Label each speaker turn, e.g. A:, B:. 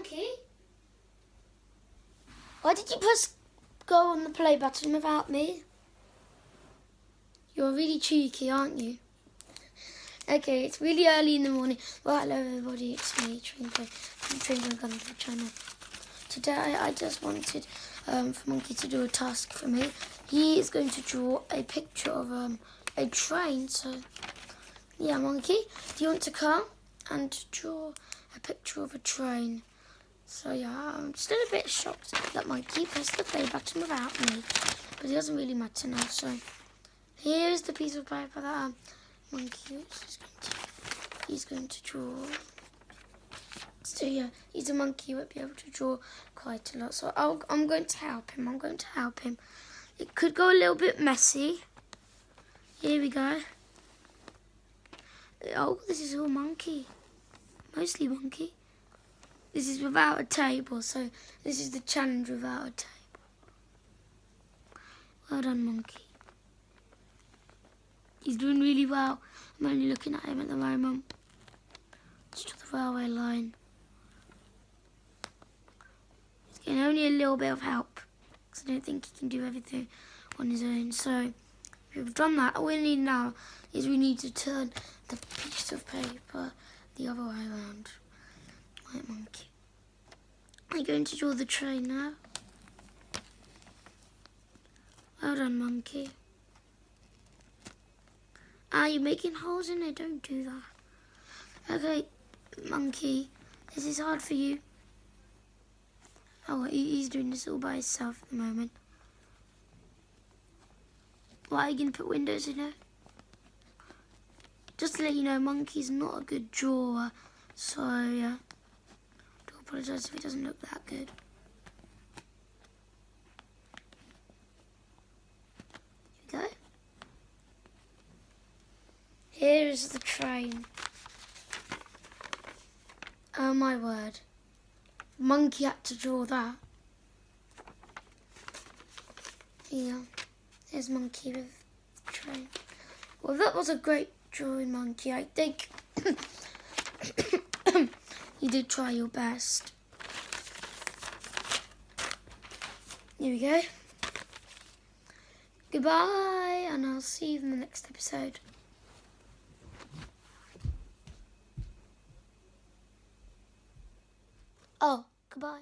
A: Monkey? Why did you press go on the play button without me? You're really cheeky, aren't you? Okay, it's really early in the morning. Well, hello everybody, it's me, Twinkle from Twinkle Gunpowder Channel. Today I just wanted for Monkey to do a task for me. He is going to draw a picture of a train. So, yeah, Monkey, do you want to come and draw a picture of a train? So yeah, I'm still a bit shocked that Monkey pressed the play button without me, but it doesn't really matter now. So here's the piece of paper that Monkey he's going to draw. So yeah, he's a monkey, he won't be able to draw quite a lot. So I'm going to help him. It could go a little bit messy. Here we go. Oh, this is all monkey. Mostly monkey. This is without a table, so this is the challenge without a table. Well done, Monkey. He's doing really well. I'm only looking at him at the moment. Let's draw the railway line. He's getting only a little bit of help, because I don't think he can do everything on his own. So, if we've done that, all we need now is we need to turn the piece of paper the other way around. Right, Monkey. I'm going to draw the train now. Well done, Monkey. You're making holes in it. Don't do that. Okay, Monkey, this is hard for you. Oh, he's doing this all by himself at the moment. Why are you going to put windows in it? Just to let you know, Monkey's not a good drawer. So, yeah. I do apologise if it doesn't look that good. Here we go. Here is the train. Oh my word. Monkey had to draw that. Yeah. There's Monkey with the train. Well, that was a great drawing, Monkey. I think you did try your best. Here we go. Goodbye, and I'll see you in the next episode. Oh, goodbye.